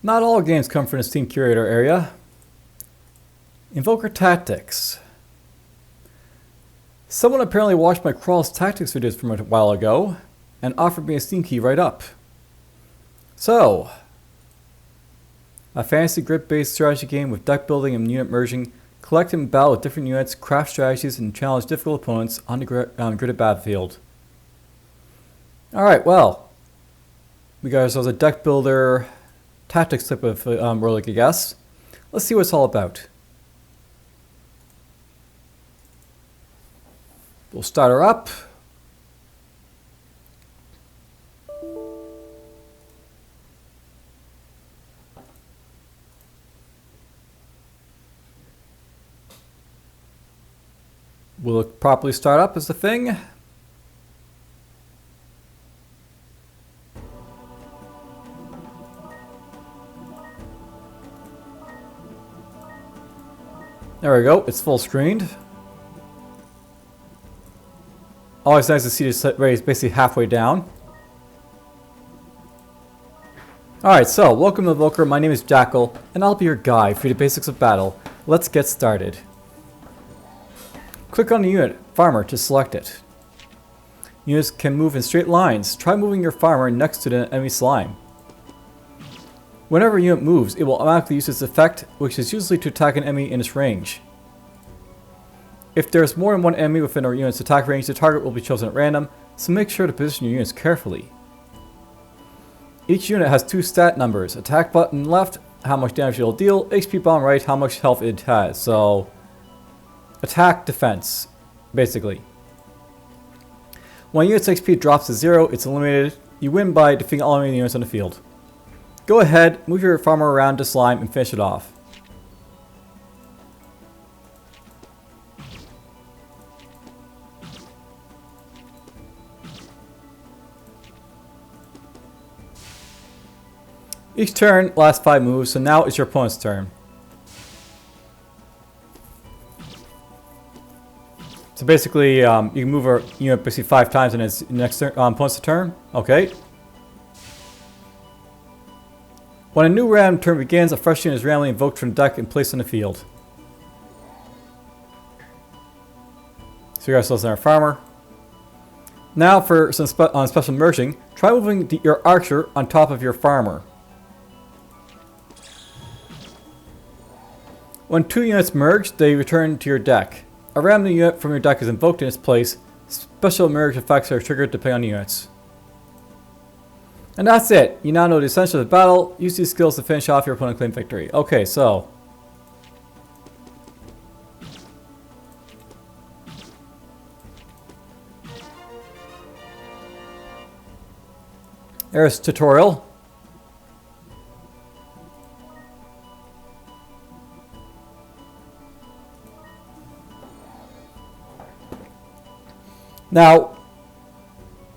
Not all games come from the Steam Curator area. Invoker Tactics. Someone apparently watched my Crawl's Tactics videos from a while ago and offered me a Steam key right up. So, a fantasy grid-based strategy game with deck building and unit merging, collect and battle with different units, craft strategies, and challenge difficult opponents on the gridded battlefield. Alright, well, we got ourselves a deck builder tactics type of roguelike, I guess. Let's see what it's all about. We'll start her up. Will it properly start up is the thing. There we go, it's full screened. Always nice to see this raise basically halfway down. Alright, so welcome to Invoker. My name is Jackal, and I'll be your guide for the basics of battle. Let's get started. Click on the unit, Farmer, to select it. Units can move in straight lines. Try moving your farmer next to the enemy slime. Whenever a unit moves, it will automatically use its effect, which is usually to attack an enemy in its range. If there is more than one enemy within our unit's attack range, the target will be chosen at random, so make sure to position your units carefully. Each unit has two stat numbers: attack button left, how much damage it will deal, HP bomb right, how much health it has. So, attack, defense, basically. When a unit's HP drops to 0, it's eliminated. You win by defeating all enemy units on the field. Go ahead, move your farmer around the slime and finish it off. Each turn lasts 5 moves, so now it's your opponent's turn. So basically, you can move a unit basically 5 times in its next turn, opponent's turn. Okay. When a new random turn begins, a fresh unit is randomly invoked from the deck and placed on the field. So we got ourselves our farmer. Now for some special merging, try moving your archer on top of your farmer. When 2 units merge, they return to your deck. A random unit from your deck is invoked in its place. Special merge effects are triggered depending on the units. And that's it. You now know the essentials of the battle. Use these skills to finish off your opponent and claim victory. Okay, so. There's tutorial. Now,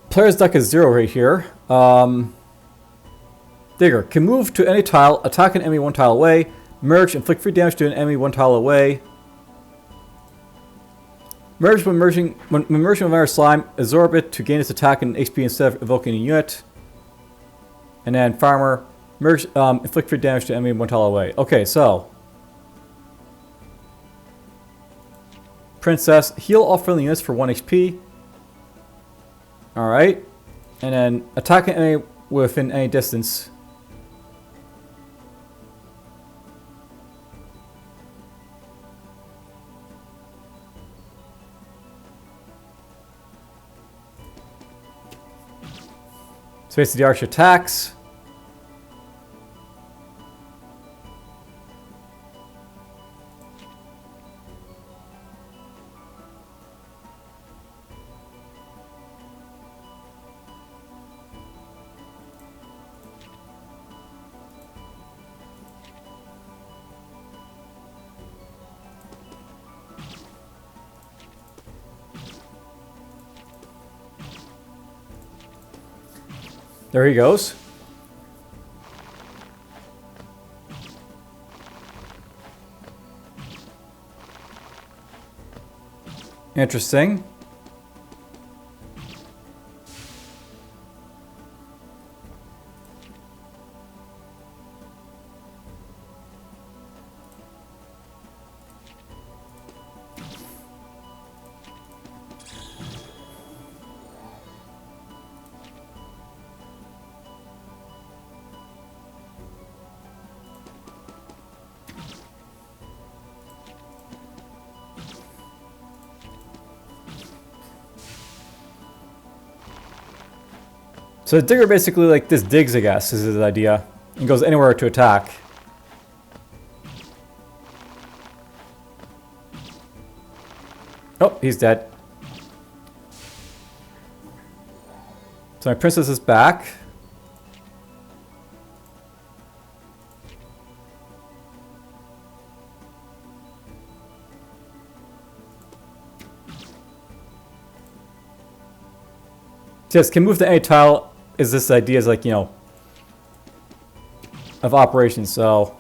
player's deck is 0 right here. Digger can move to any tile, attack an enemy 1 tile away, merge, inflict free damage to an enemy 1 tile away. Merge when merging with another slime, absorb it to gain its attack and HP instead of evoking a unit. And then farmer, merge, inflict free damage to enemy 1 tile away. Okay, so princess, heal all friendly units for 1 HP. Alright. And then attack an enemy within any distance. So basically the archer attacks. There he goes. Interesting. So the digger basically like this digs, I guess, is his idea. And goes anywhere to attack. Oh, he's dead. So my princess is back. Yes, can move to any tile is this idea is like, you know, of operation, so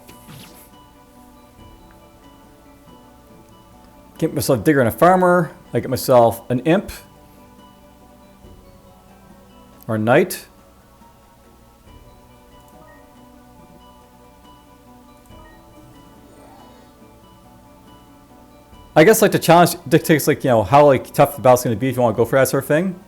get myself a digger and a farmer. I get myself an imp or a knight. I guess like the challenge dictates like, you know, how like tough the battle's gonna be if you want to go for that sort of thing.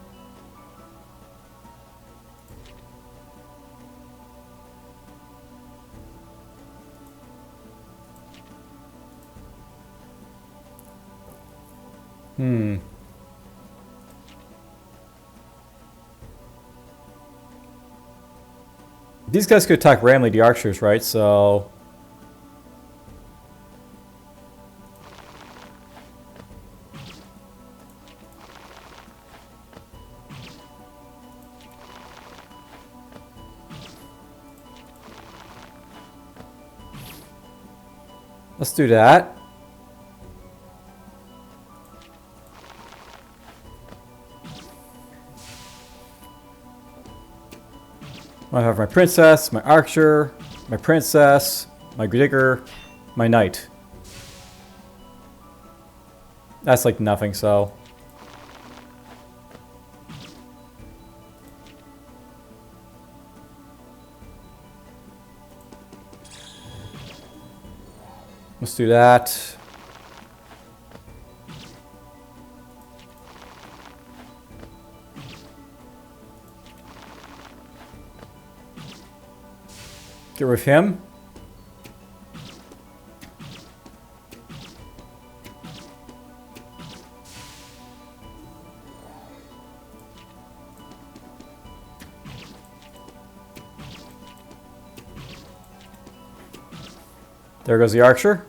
These guys could attack randomly the archers, right? So let's do that. I have my princess, my archer, my princess, my digger, my knight. That's like nothing, so. Let's do that. Get rid of him. There goes the archer.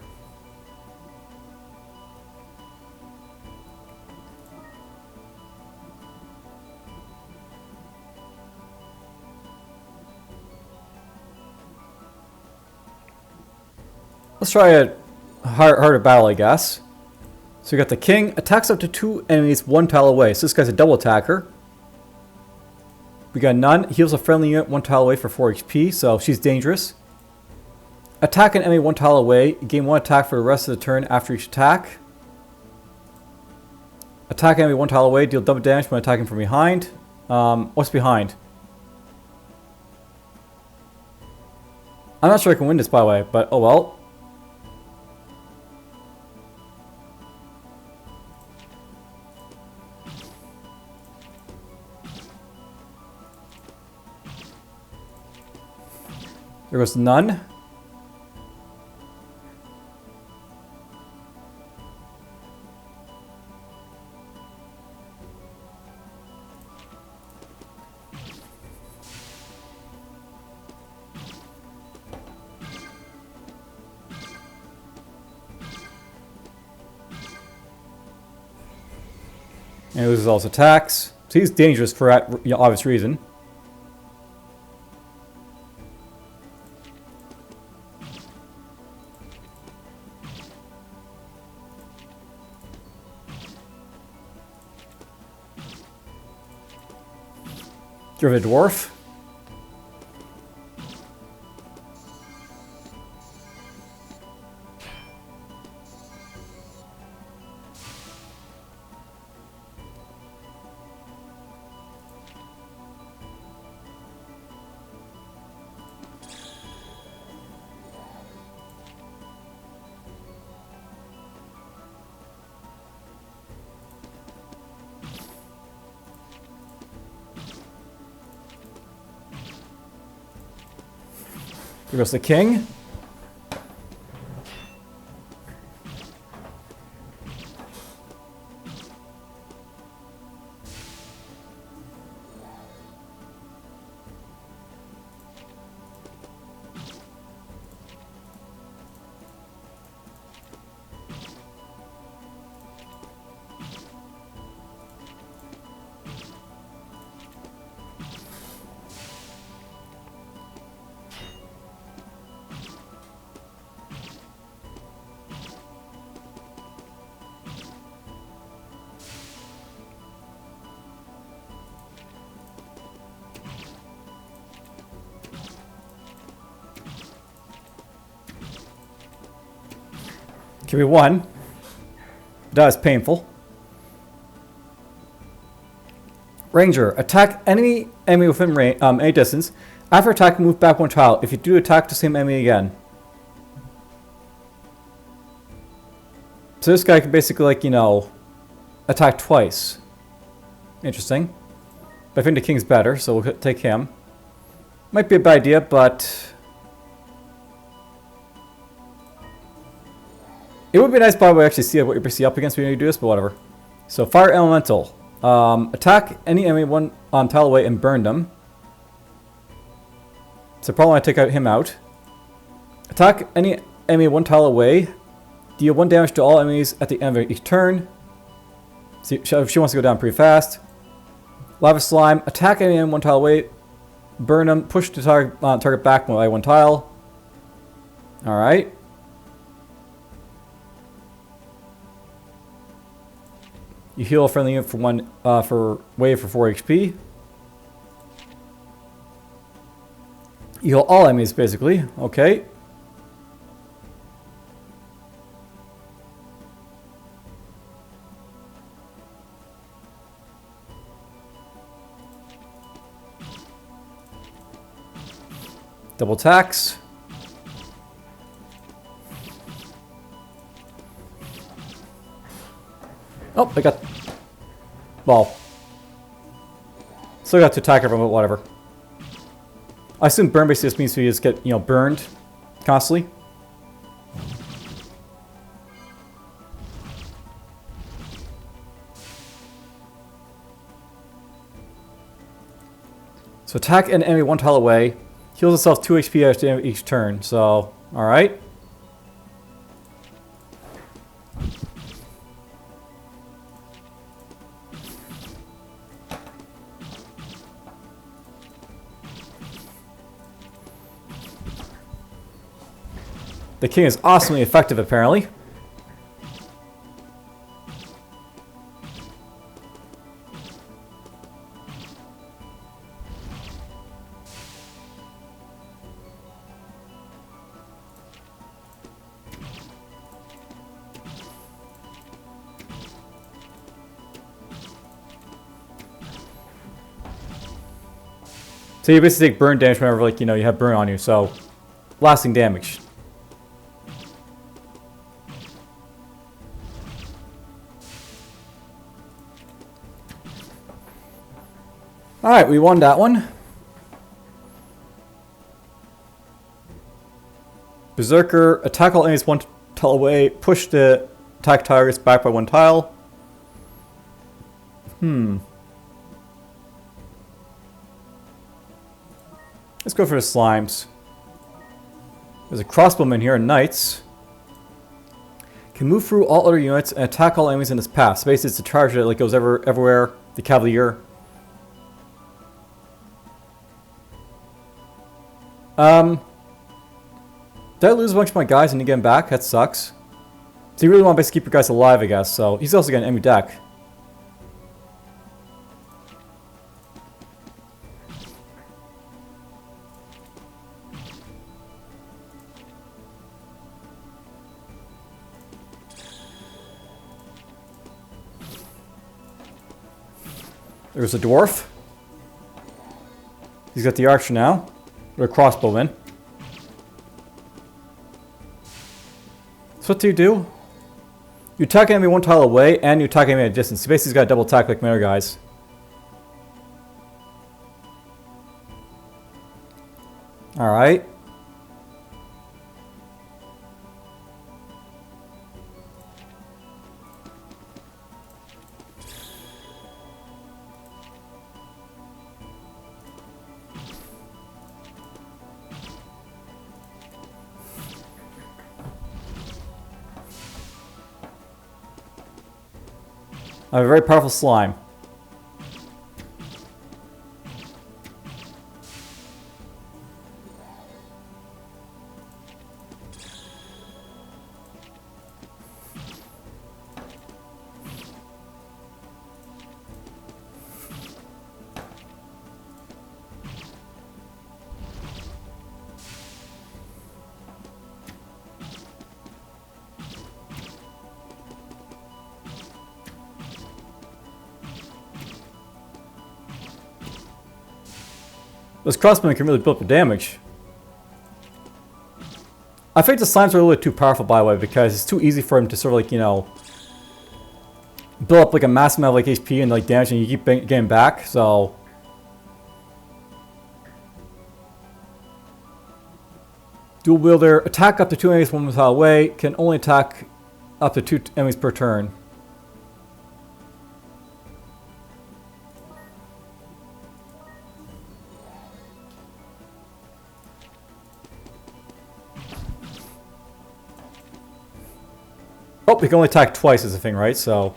Let's try a harder battle, I guess. So we got the king. Attacks up to 2 enemies 1 tile away. So this guy's a double attacker. We got none. Heals a friendly unit 1 tile away for 4 HP. So she's dangerous. Attack an enemy 1 tile away. Gain 1 attack for the rest of the turn after each attack. Attack enemy 1 tile away. Deal double damage when attacking from behind. What's behind? I'm not sure I can win this, by the way, but oh well. There goes none. And he loses all his attacks. So he's dangerous for that obvious reason. Get rid of the dwarf. Here goes the king. Okay, we won. That is painful. Ranger, attack enemy within range, any distance. After attack, move back 1 tile. If you do attack the same enemy again. So this guy can basically, like, you know, attack twice. Interesting. But I think the king's better, so we'll take him. Might be a bad idea, but it would be nice, by the way, actually see what you're basically up against when you do this, but whatever. So fire elemental. Attack any enemy 1 tile away and burn them. So probably want to take him out. Attack any enemy 1 tile away. Deal 1 damage to all enemies at the end of each turn. See, she wants to go down pretty fast. Lava slime. Attack any enemy 1 tile away. Burn them. Push the target back by 1 tile. Alright. You heal a friendly unit for wave for 4 HP. You heal all enemies, basically. Okay. Double tax. Oh, I got... Well. Still got to attack everyone, but whatever. I assume burn basically just means we just get, you know, burned constantly. So attack an enemy 1 tile away. Heals itself 2 HP at the end of each turn. So, alright. The king is awesomely effective, apparently. So you basically take burn damage whenever, like, you know, you have burn on you, so lasting damage. Alright, we won that one. Berserker, attack all enemies 1 tile away, push the attack targets back by 1 tile. Let's go for the slimes. There's a crossbowman here, and knights. Can move through all other units and attack all enemies in its path. So basically it's a charge that, like, goes everywhere. The cavalier. Did I lose a bunch of my guys and you get them back? That sucks. So you really want to basically keep your guys alive, I guess. So he's also got an enemy deck. There's a dwarf. He's got the archer now. Or a crossbowman. So what do? You attack enemy 1 tile away, and you attack enemy at a distance. So basically he's got a double attack like my other guys. Alright. I have a very powerful slime. This crossbow can really build up the damage. I think the slimes are a little bit too powerful, by the way, because it's too easy for him to sort of like, you know, build up like a massive amount of like HP and like damage, and you keep getting back. So dual wielder, attack up to 2 enemies 1 tile away, can only attack up to 2 enemies per turn. Oh, he can only attack twice is the thing, right? So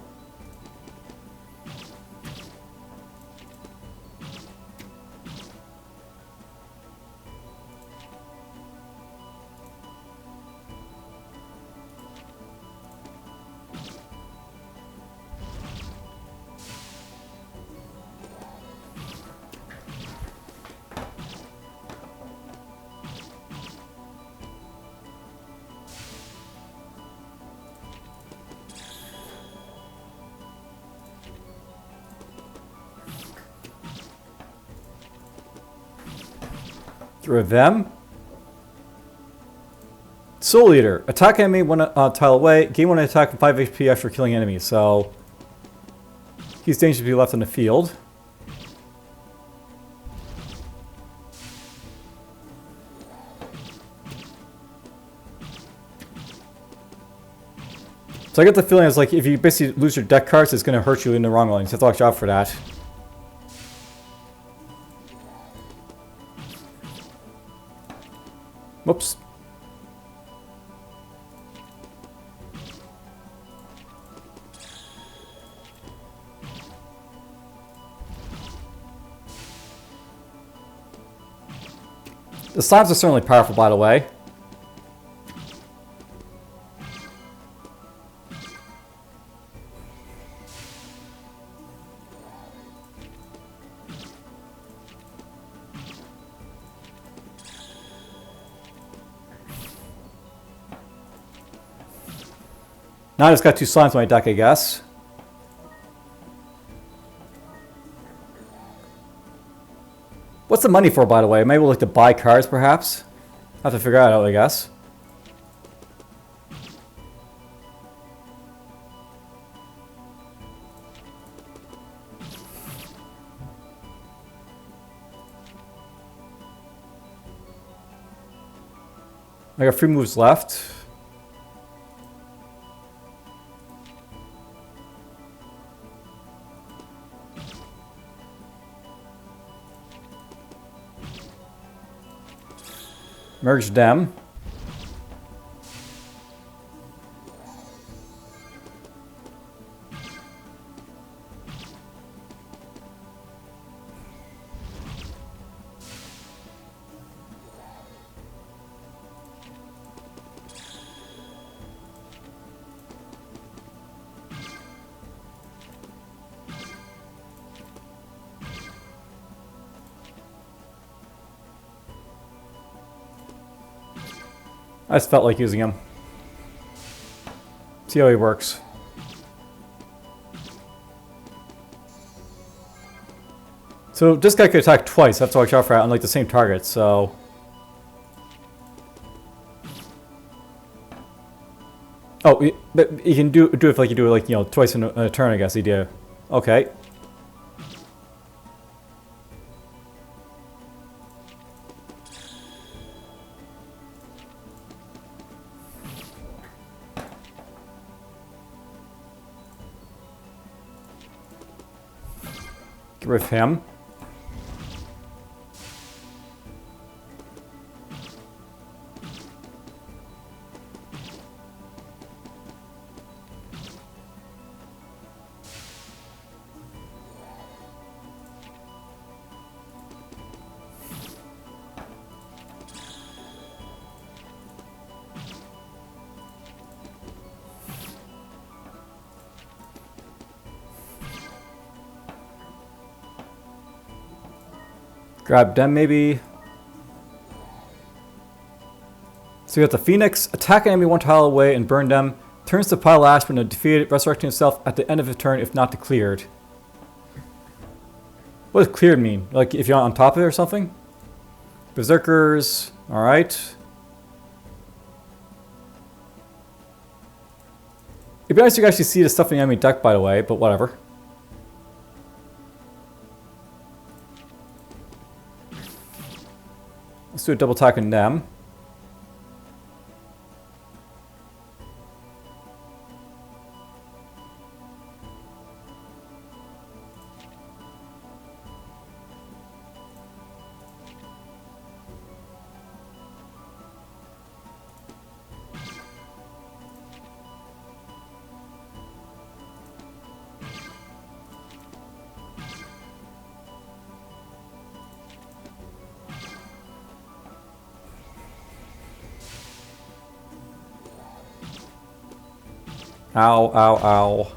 through them. Soul Eater. Attack enemy 1 tile away. Gain 1 attack and 5 HP after killing enemies. So he's dangerous to be left on the field. So I get the feeling it's like if you basically lose your deck cards, it's going to hurt you in the wrong way. You have to watch out for that. Whoops. The slimes are certainly powerful, by the way. Now I just got 2 slimes in my deck, I guess. What's the money for, by the way? Maybe we'll like to buy cards, perhaps? Have to figure that out, I guess. I got 3 moves left. Merge them. I just felt like using him. See how he works. So this guy could attack twice. I have to watch out for that on like the same target, so. Oh, you can do it like you do it like, you know, twice in a turn, I guess he did. Okay. Get rid of him. Grab them, maybe. So you got the Phoenix. Attack an enemy 1 tile away and burn them. Turns to pile ash when defeated, resurrecting itself at the end of the turn if not declared. What does cleared mean? Like if you're on top of it or something? Berserkers. Alright. It'd be nice to actually see the stuff in the enemy deck, by the way, but whatever. Let's do a double attack on them. Ow, ow, ow.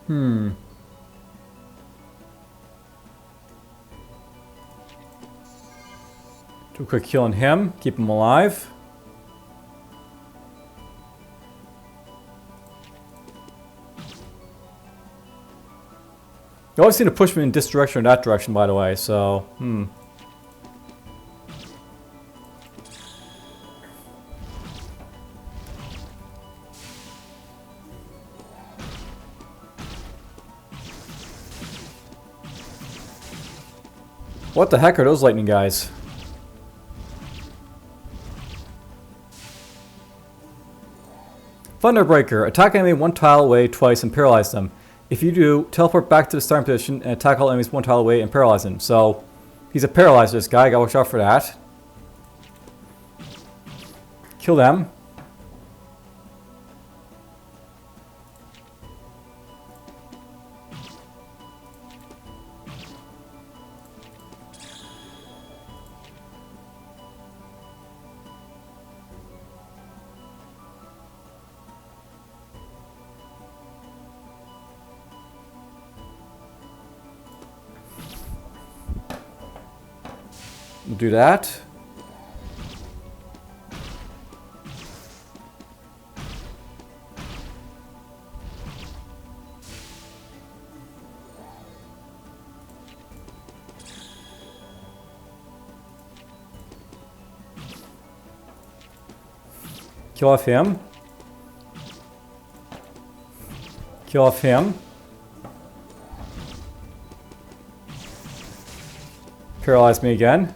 Do a quick kill on him, keep him alive. You always seem to push me in this direction or that direction, by the way, so, What the heck are those lightning guys? Thunderbreaker. Attack enemy one tile away twice and paralyze them. If you do, teleport back to the starting position and attack all enemies one tile away and paralyze them. So, he's a paralyzer, this guy. Gotta watch out for that. Kill them. We'll do that. Kill off him. Kill off him. Paralyze me again.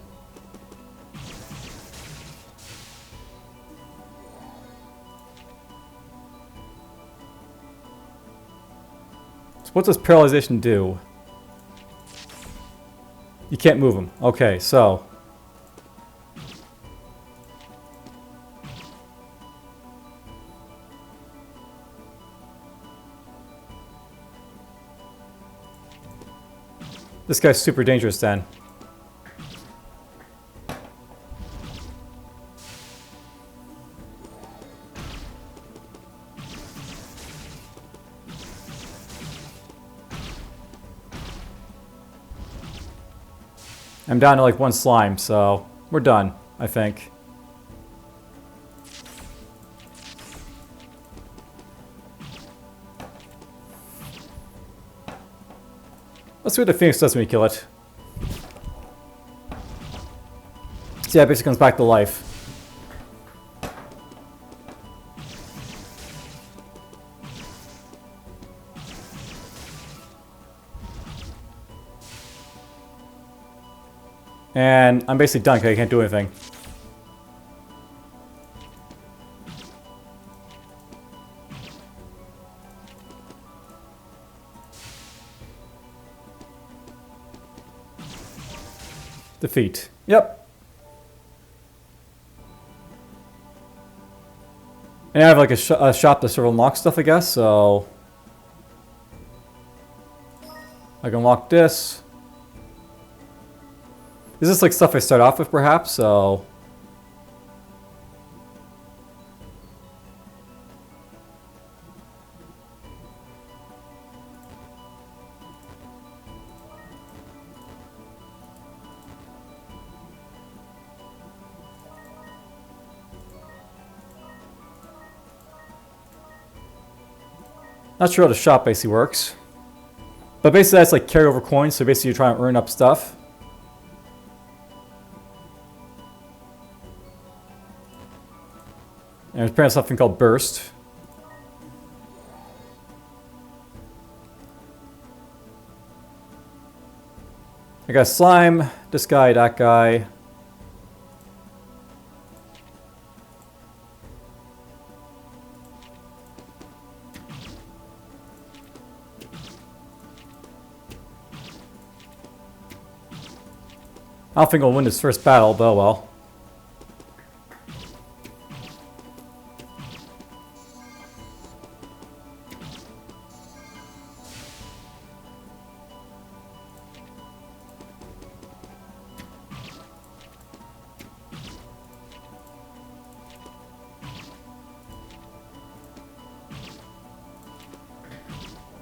So what does paralyzation do? You can't move him. Okay, so this guy's super dangerous then. I'm down to like one slime, so we're done, I think. Let's see what the Phoenix does when we kill it. So yeah, it basically comes back to life. And I'm basically done because I can't do anything. Defeat. Yep. And I have like a shop to sort of unlock stuff, I guess, so I can unlock this. Is this like stuff I start off with, perhaps? So Not sure how the shop basically works. But basically that's like carryover coins, so basically you're trying to earn up stuff. And there's apparently something called burst. I got slime, this guy, that guy. I don't think I'll win this first battle, but oh well.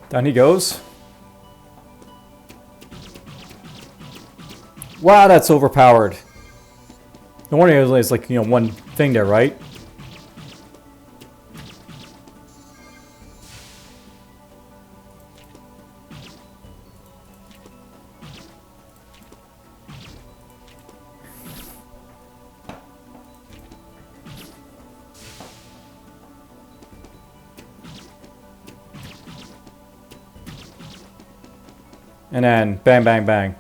Down he goes. Wow, that's overpowered. No wonder there's like, you know, one thing there, right? And then bang, bang, bang.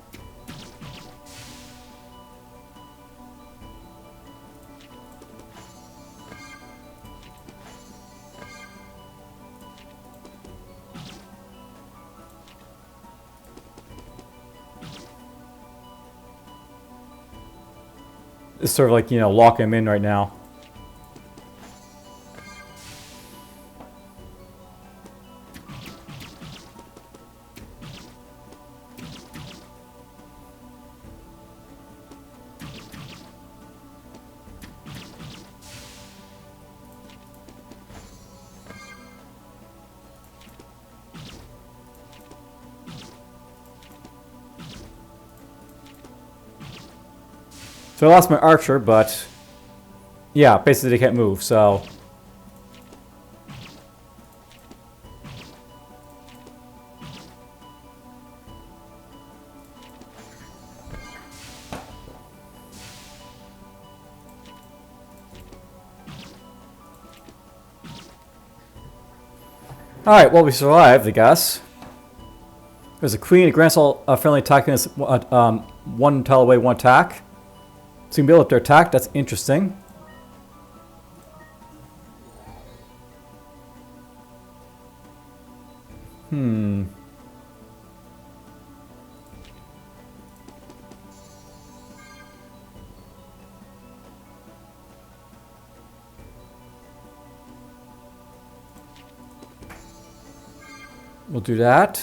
It's sort of like, you know, lock him in right now. So I lost my archer, but yeah, basically they can't move, so. Alright, well we survived, I guess. There's a queen, it grants all friendly attack units one tile away, one attack. So you can build up their attack, that's interesting. We'll do that.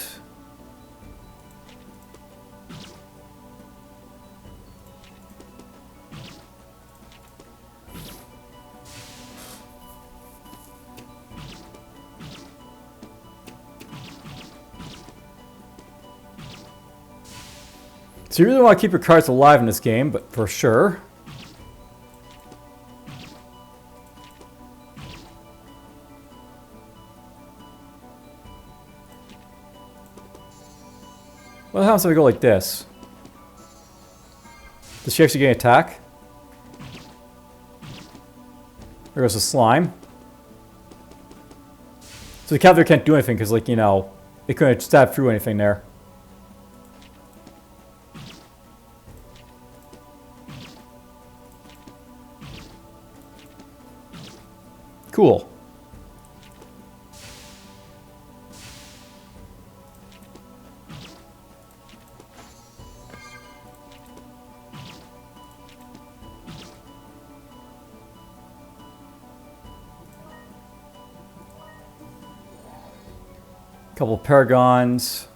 So you really want to keep your cards alive in this game, but for sure. What happens if I go like this? Does she actually get an attack? There goes the slime. So the cavalry can't do anything because, like, you know, it couldn't stab through anything there. Cool. Couple paragons.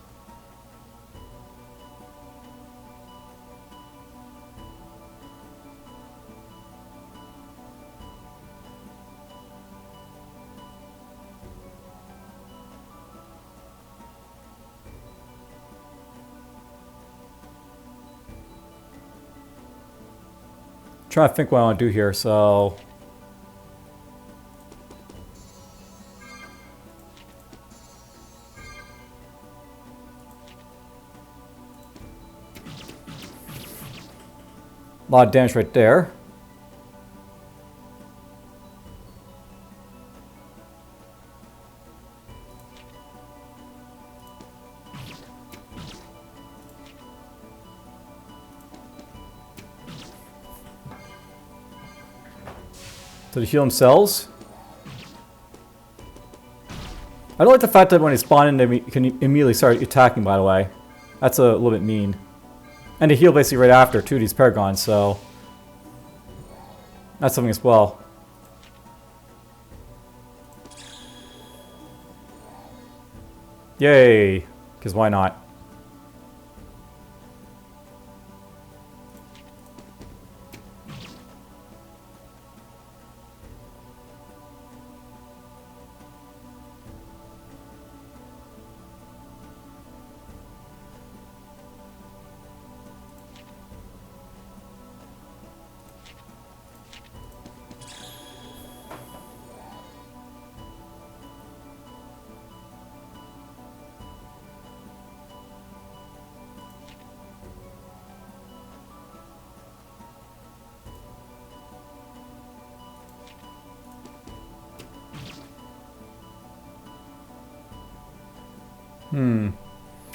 Trying to think what I want to do here, so A lot of damage right there. So to heal themselves. I don't like the fact that when they spawn in, they can immediately start attacking, by the way. That's a little bit mean. And they heal basically right after, too, these Paragons, so... That's something as well. Yay! Because why not?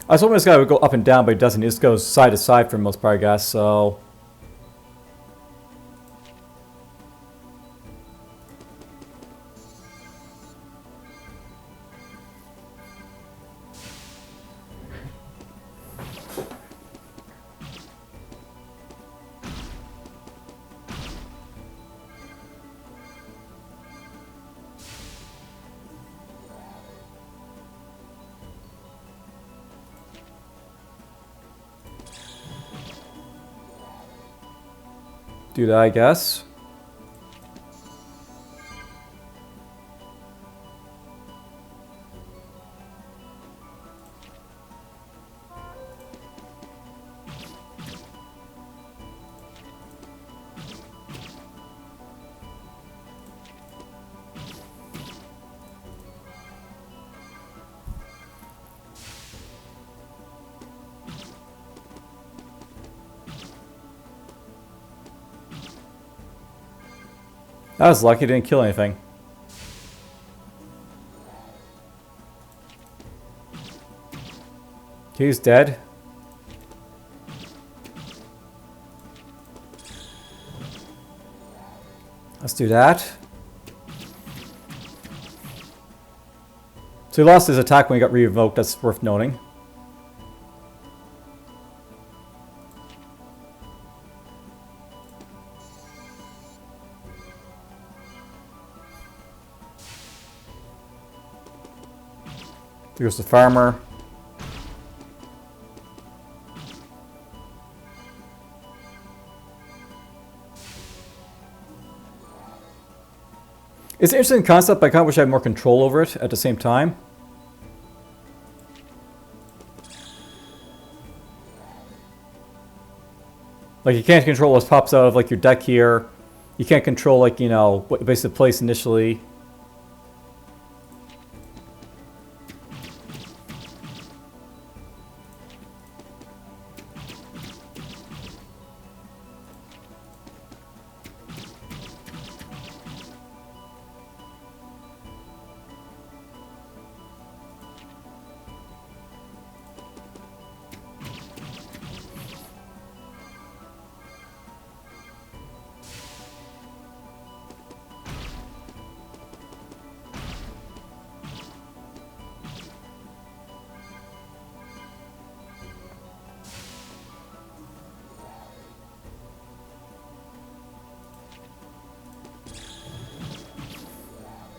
I was hoping this guy would go up and down, but he doesn't. He just goes side to side for the most part, I guess, so... Do that, I guess. That was lucky, didn't kill anything. He's dead. Let's do that. So he lost his attack when he got revoked, that's worth noting. Here's the farmer. It's an interesting concept, but I kind of wish I had more control over it at the same time. Like, you can't control what pops out of, like, your deck here. You can't control, like, you know, what you basically place initially.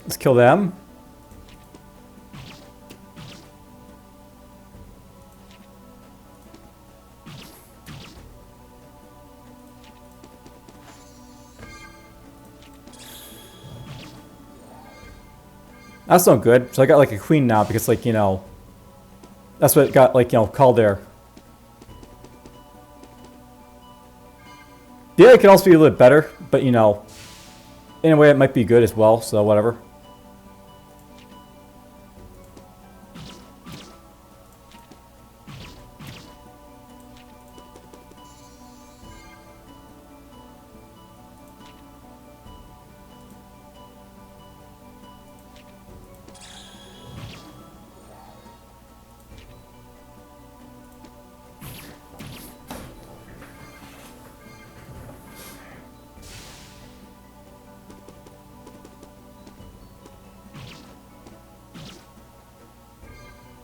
Let's kill them. That's not good. So I got like a queen now because, like, you know, that's what it got, like, you know, called there. Yeah, it can also be a little bit better, but, you know, in a way it might be good as well, so whatever.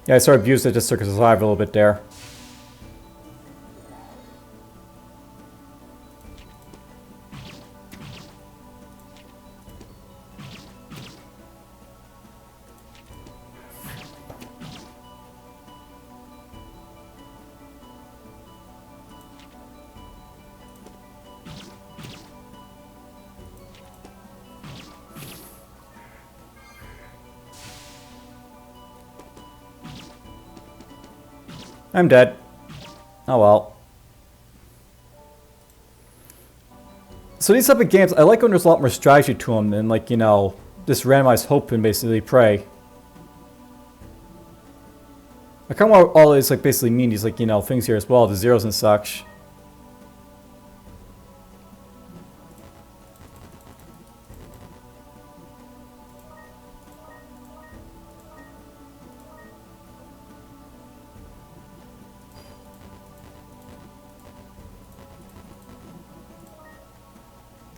Yeah, I sort of abused it just to survive a little bit there. I'm dead. Oh well. So these type of games, I like when there's a lot more strategy to them than, like, you know, just randomized hope and basically pray. I kind of want all these, like, basically mean these, like, you know, things here as well, the zeros and such.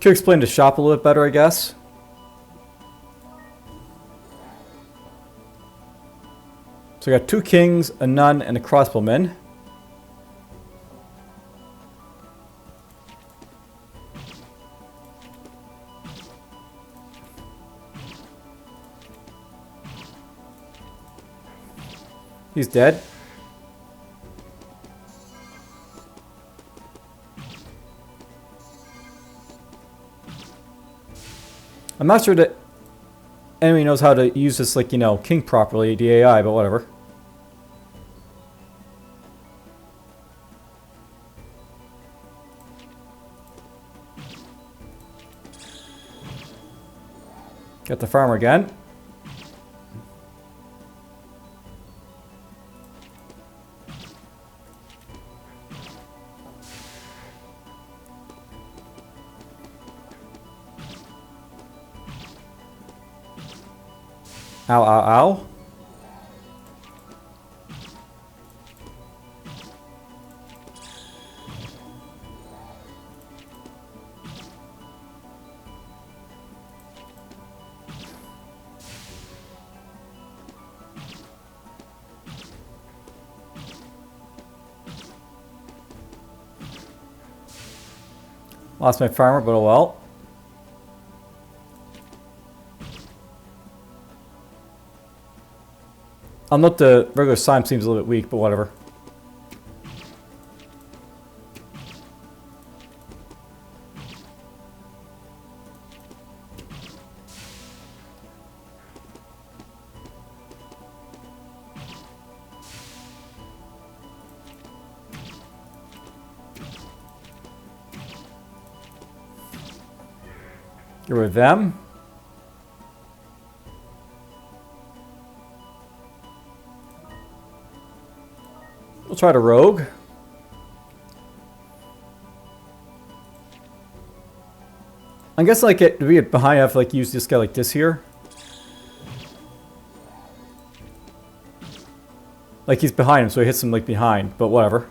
Could explain the shop a little bit better, I guess. So I got 2 kings, a nun, and a crossbowman. He's dead. I'm not sure that enemy knows how to use this, like, you know, king properly, the AI, but whatever. Got the farmer again. Ow, ow, ow. Lost my farmer, but oh well. I'll note the regular slime seems a little bit weak, but whatever. Get rid of them. We'll try to rogue. I guess like to be behind, I have to like use this guy like this here. Like he's behind him, so he hits him like behind, but whatever.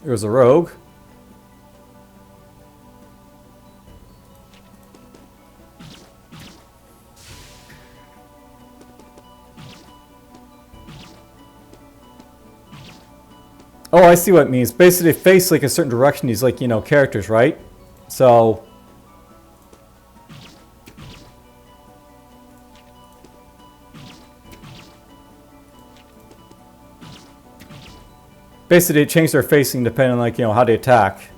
There's a rogue. Oh, I see what it means. Basically, they face like a certain direction, these like, you know, characters, right? So basically, they change their facing depending on, like, you know, how they attack.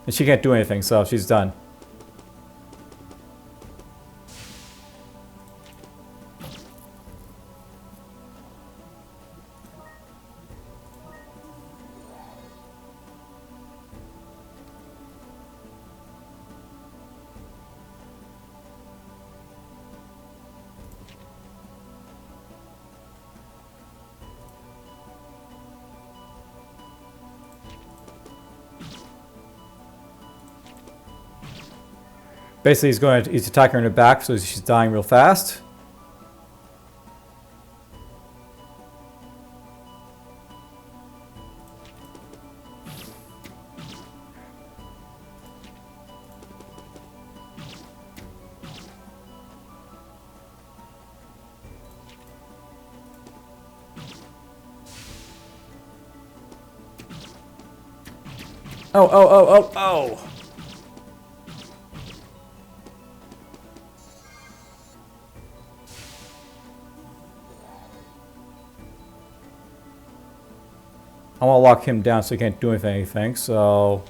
And she can't do anything, so she's done. Basically, he's attacking her in the back, so she's dying real fast. Oh, oh, oh, oh, oh! I want to lock him down so he can't do anything, so...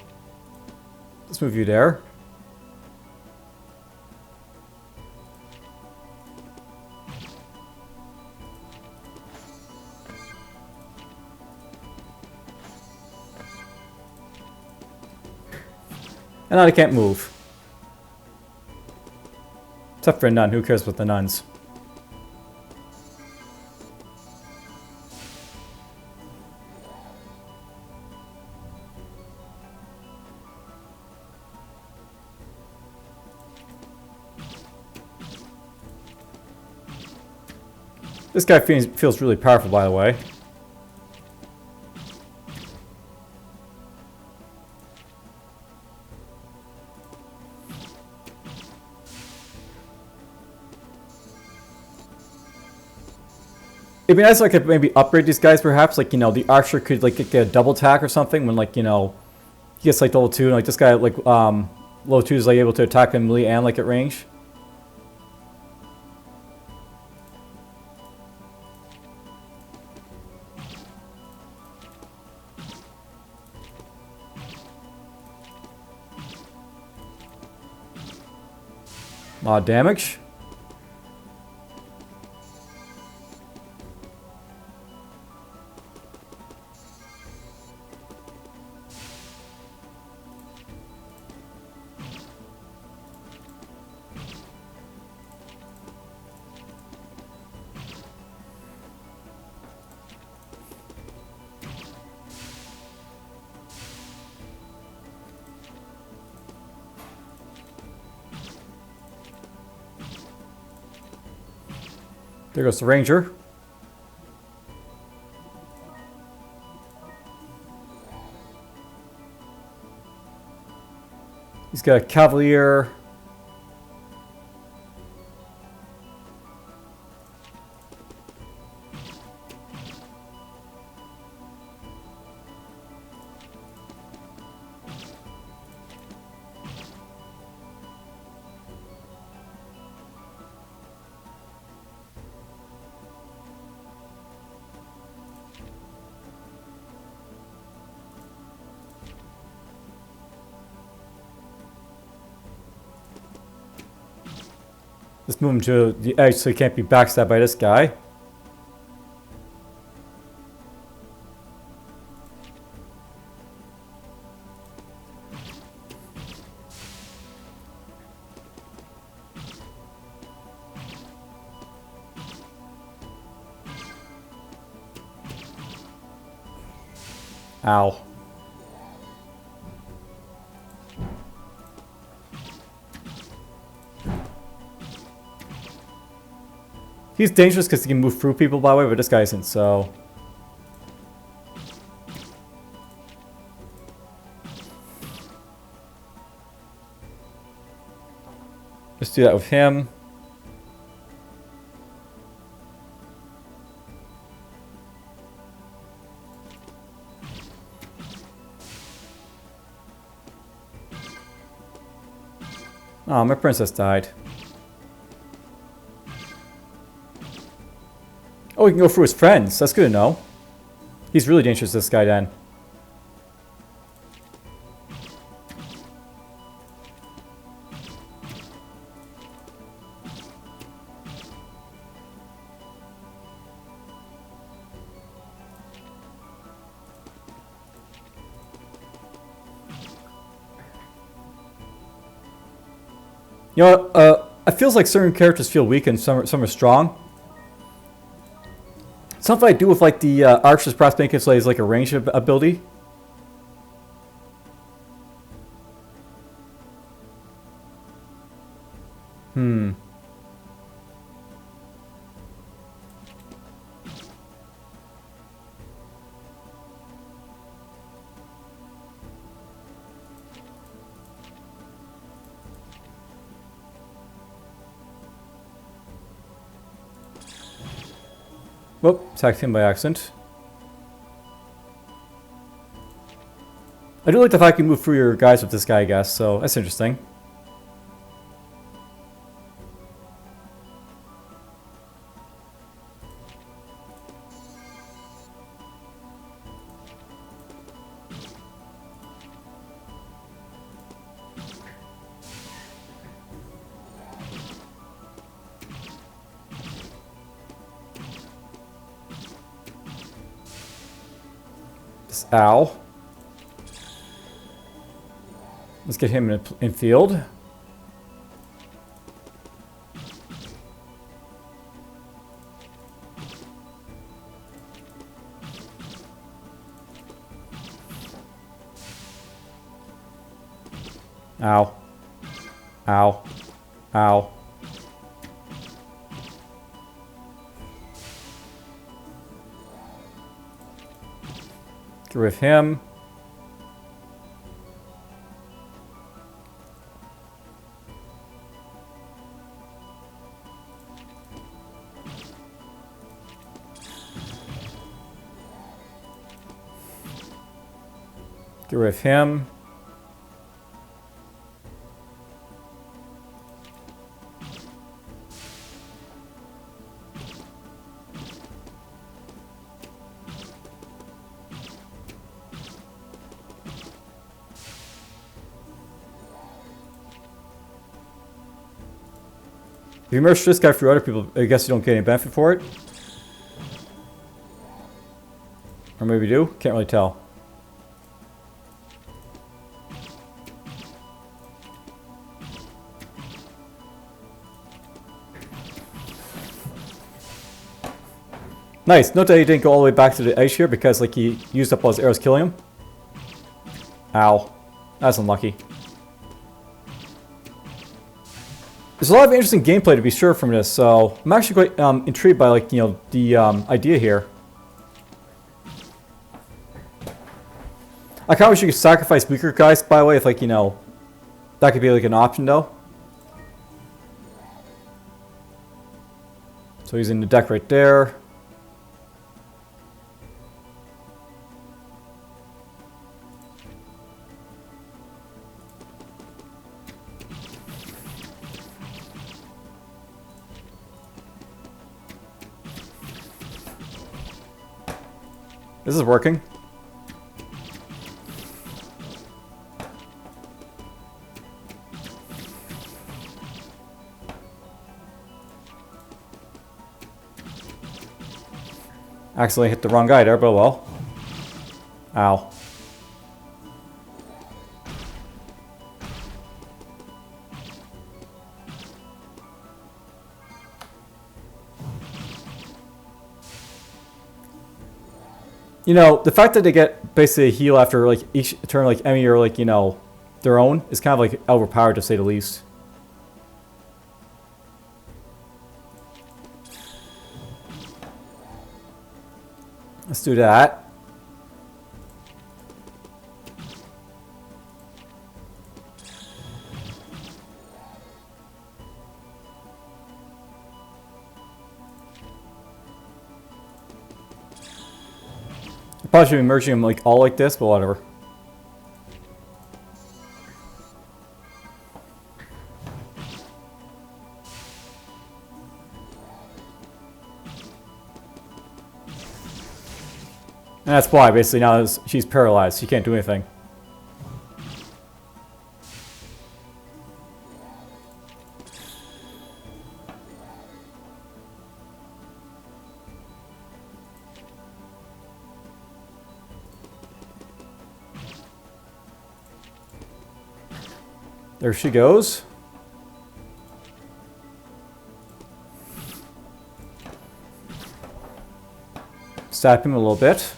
Let's move you there. And now they can't move. Except for a nun. Who cares about the nuns? This guy feels really powerful, by the way. It'd be nice if I could maybe upgrade these guys, perhaps. Like, you know, the archer could, like, get a double attack or something when, like, you know, he gets, like, level 2. And, like, this guy, like, level 2 is, like, able to attack him melee and, like, at range. A lot of damage. There goes the ranger. He's got a cavalier. Let's move him to the edge so he can't be backstabbed by this guy. Ow. He's dangerous because he can move through people, by the way, but this guy isn't, so... Let's do that with him. Oh, my princess died. Oh, he can go through his friends. That's good to know. He's really dangerous, this guy, then. You know, it feels like certain characters feel weak and some are strong. Something I do with like the archer's perhaps make it so he's like a ranged ability. Whoop, attacked him by accident. I I do like the fact you can move through your guys with this guy, I guess, so that's interesting. This owl. Let's get him in field. Ow. Ow. Ow. Get rid of him. Get rid of him. If you merge this guy through other people, I guess you don't get any benefit for it. Or maybe you do? Can't really tell. Nice. Note that he didn't go all the way back to the edge here because like he used up all his arrows killing him. Ow. That's unlucky. There's a lot of interesting gameplay to be sure from this, so I'm actually quite intrigued by like, you know, the idea here. I kind of wish you could sacrifice weaker guys, by the way, if like, you know, that could be like an option though. So he's in the deck right there. This is working. Accidentally hit the wrong guy there, but well. Ow. You know, the fact that they get basically a heal after like each turn, like enemy or like, you know, their own, is kind of like overpowered to say the least. Let's do that. Probably should be merging them like all like this, but whatever. And that's why basically now she's paralyzed. She can't do anything. There she goes. Stab him a little bit.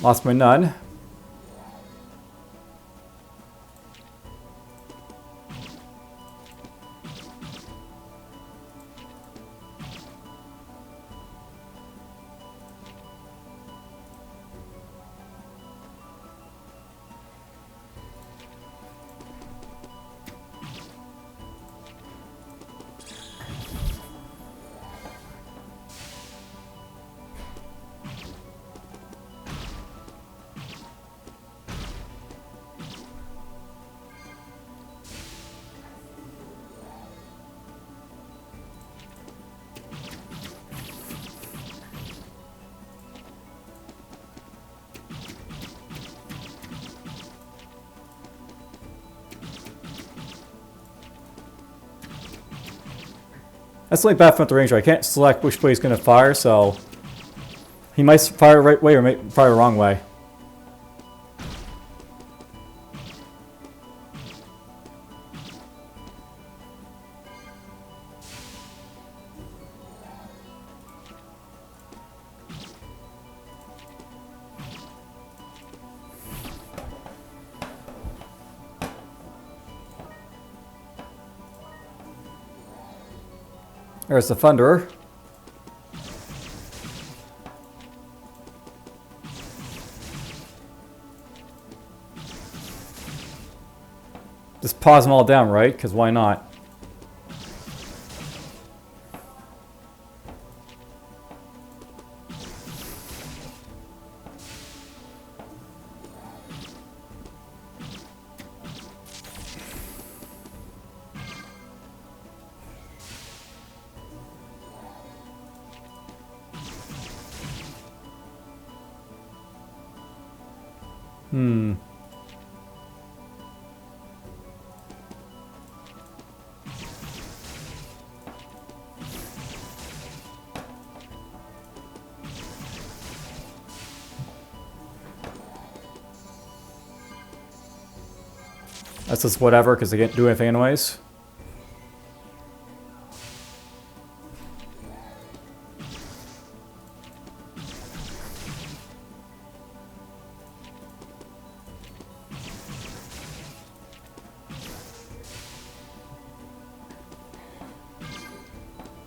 Lost my nun. That's the only bad from the ranger. I can't select which way he's going to fire, so he might fire the right way or might fire the wrong way. There's the Thunderer. Just pause them all down, right? Because why not? That's just whatever, because they can't do anything anyways.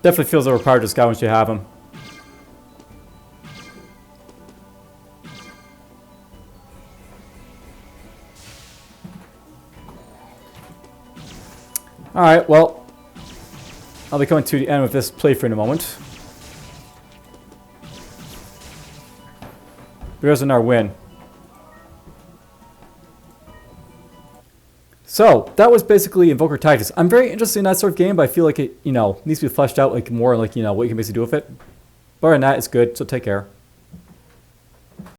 Definitely feels overpowered this guy once you have him. Alright, well, I'll be coming to the end of this playthrough in a moment. There's another win. So, that was basically Invoker Tactics. I'm very interested in that sort of game, but I feel like it, needs to be fleshed out like more, like, what you can basically do with it. But other than that, it's good, so take care.